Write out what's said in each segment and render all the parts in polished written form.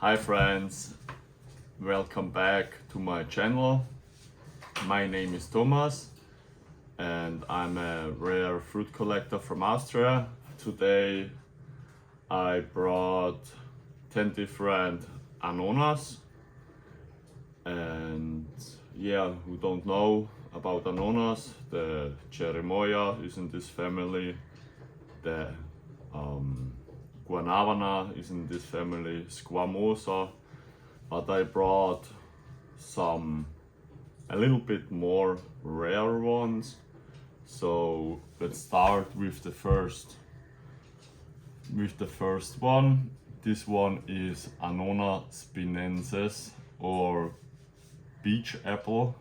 Hi friends, welcome back to my channel. My name is Thomas and I'm a rare fruit collector from Austria. Today I brought 10 different Annonas, and yeah, who don't know about Annonas, the Cherimoya is in this family, the Guanabana is in this family, Squamosa, but I brought some a little bit more rare ones. So let's start with the first one. This one is Annona spinenses, or beach apple.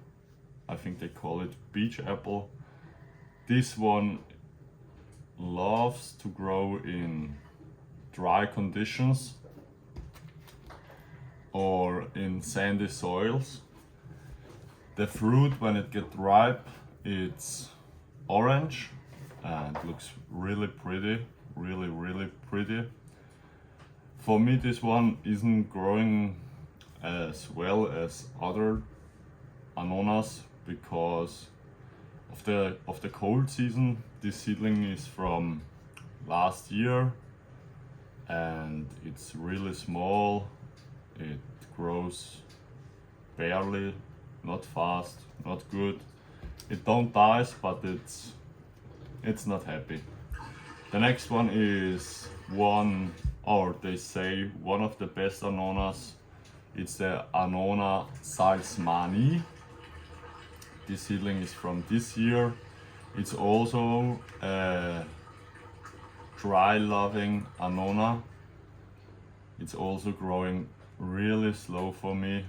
I think they call it beach apple. This one loves to grow in dry conditions or in sandy soils. The fruit, when it gets ripe, it's orange and looks really pretty, really pretty. For me, this one isn't growing as well as other Annonas because of the cold season. This seedling is from last year and it's really small. It grows barely, not fast, not good. It don't dies, but it's not happy. The next one is one, or they say one of the best Annonas. It's the Annona salzmanii. This seedling is from this year. It's also a dry loving Annona. It's also growing really slow for me,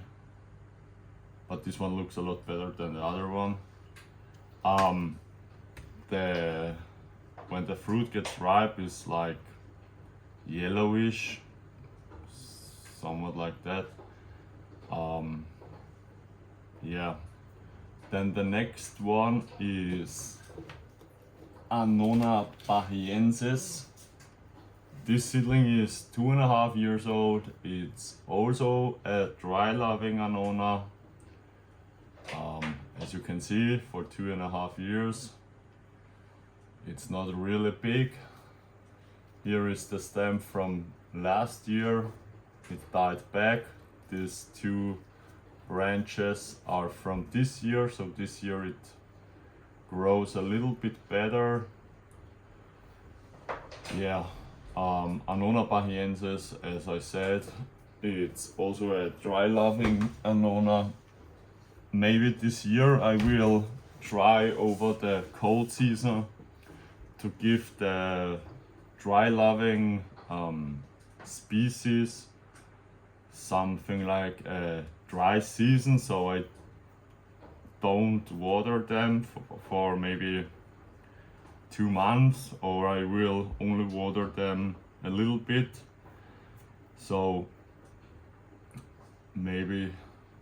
but this one looks a lot better than the other one. When the fruit gets ripe, it's like yellowish, somewhat like that. Yeah. Then the next one is Annona bahiensis. This seedling is 2.5 years old. It's also a dry loving Annona. As you can see, for 2.5 years, it's not really big. Here is the stem from last year. It died back. These two branches are from this year, so this year it grows a little bit better. Yeah, Annona bahiensis, as I said, it's also a dry loving Annona. Maybe this year I will try over the cold season to give the dry loving species something like a dry season, so I don't water them for maybe 2 months, or I will only water them a little bit, so maybe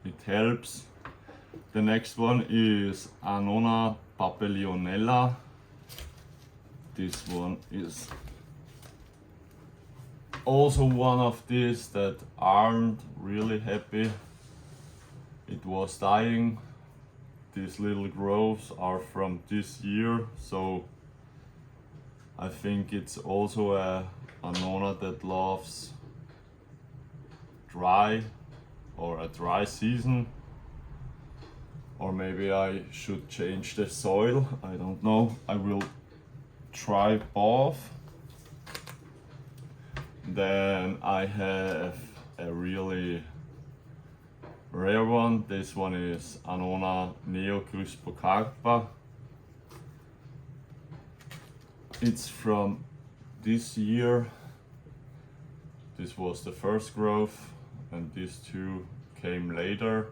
it helps. The next one is Annona papilionella. This one is also one of these that aren't really happy. It was dying. These little growths are from this year, so I think it's also a Annona that loves dry or a dry season. Or maybe I should change the soil, I don't know. I will try both. Then I have a really rare one. This one is Annona neochrysocarpa. It's from this year. This was the first growth and these two came later.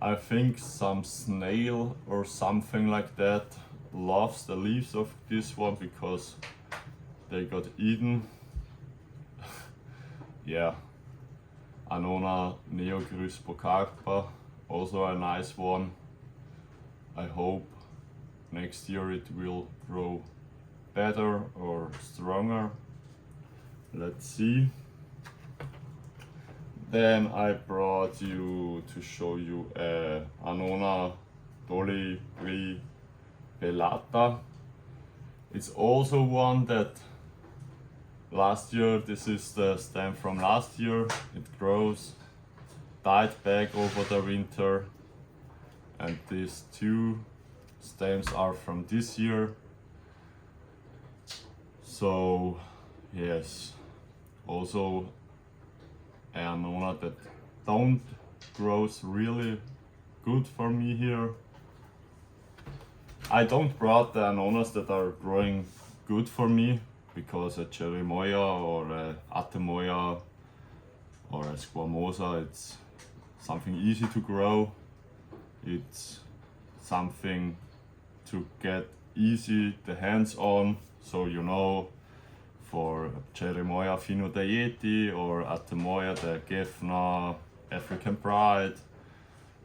I think some snail or something like that loves the leaves of this one because they got eaten. Yeah, Annona neochrysocarpa, also a nice one. I hope next year it will grow better or stronger. Let's see. Then I brought you to show you Annona dolibripelata. It's also one that last year, this is the stem from last year. It grows, died back over the winter, and these two stems are from this year. So yes, also Annona that don't grows really good for me here. I don't brought the Annonas that are growing good for me, because a cherimoya or a atemoya or a squamosa, it's something easy to grow. It's something to get easy the hands on. So you know, for cherimoya fino dieti or atemoya the Gefna, African Pride,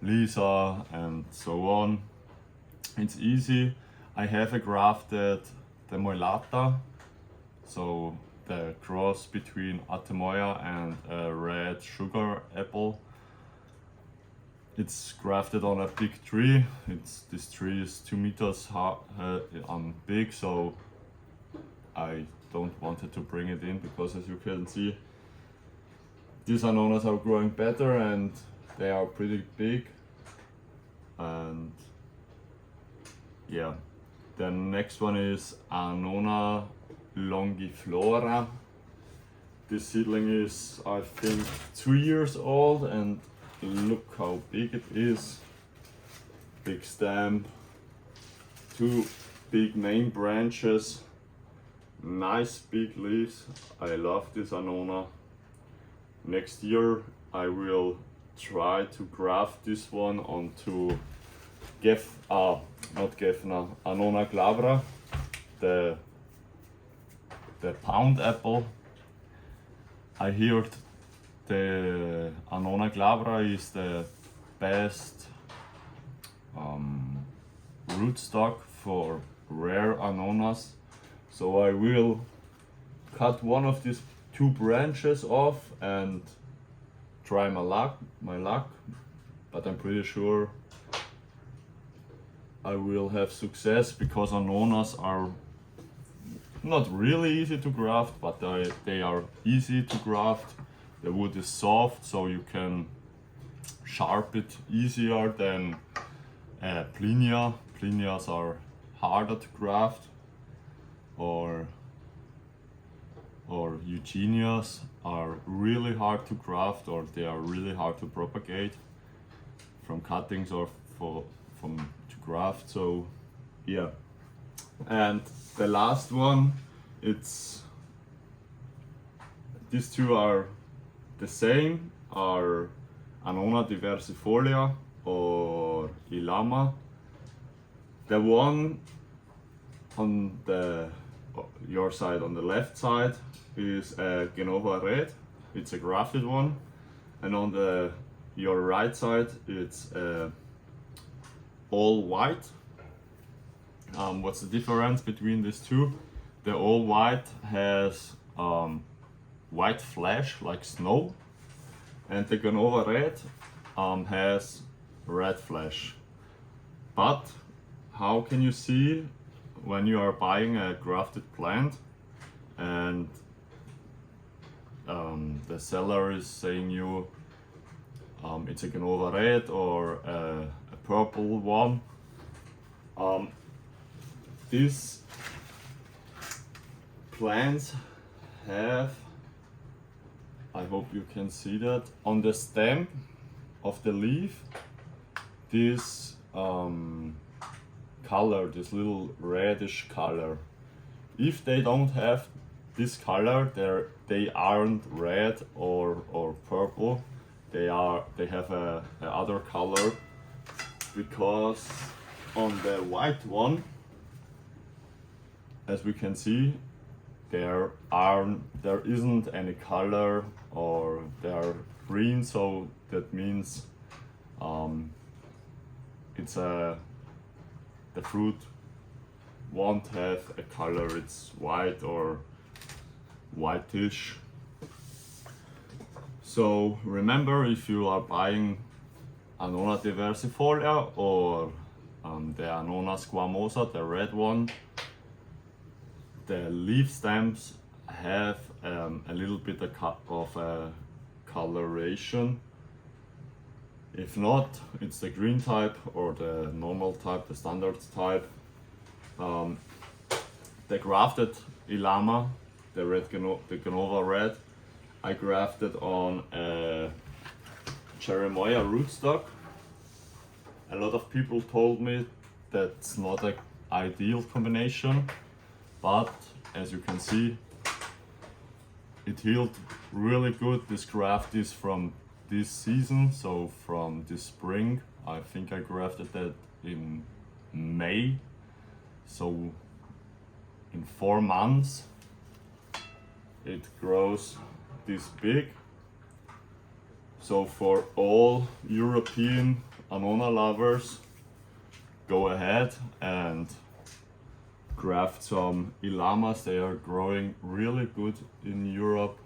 Lisa, and so on. It's easy. I have a grafted the moilata, so the cross between atemoya and a red sugar apple. It's grafted on a big tree. This tree is 2 meters big, so I don't wanted to bring it in, because as you can see, these Annonas are growing better and they are pretty big. And yeah, the next one is Annona longiflora. This seedling is, I think, 2 years old, and look how big it is. Big stem, 2 big main branches, nice big leaves. I love this Annona. Next year I will try to graft this one onto Annona glabra, the pound apple. I heard the Annona glabra is the best rootstock for rare Annonas. So I will cut one of these 2 branches off and try my luck, but I'm pretty sure I will have success, because Annonas are not really easy to graft, but they are easy to graft. The wood is soft, so you can sharp it easier than plinia. Plinias are harder to graft, or Eugenias are really hard to graft, or they are really hard to propagate from cuttings or from to graft. So yeah. And the last one, these 2 are the same, are Annona diversifolia or Ilama. The one on your side, on the left side, is a Genova Red. It's a grafted one, and on your right side it's all white. What's the difference between these 2? The all white has white flesh like snow, and the Genova Red has red flesh. But how can you see when you are buying a grafted plant and the seller is saying you it's a Genova Red or a purple one? These plants have, I hope you can see that, on the stem of the leaf, this color, this little reddish color. If they don't have this color, they aren't red or purple. They have a other color, because on the white one, as we can see, there isn't any color, or they are green, so that means the fruit won't have a color. It's white or whitish. So remember, if you are buying Annona diversifolia or the Annona squamosa, the red one, the leaf stems have a little bit of a coloration. If not, it's the green type or the normal type, the standard type. The grafted Ilama, the Genova Red, I grafted on a Cherimoya rootstock. A lot of people told me that's not an ideal combination, but as you can see, it healed really good. This graft is from this season, so from this spring. I think I grafted that in May, so in 4 months it grows this big. So for all European Annona lovers, go ahead and graft some Ilamas. They are growing really good in Europe.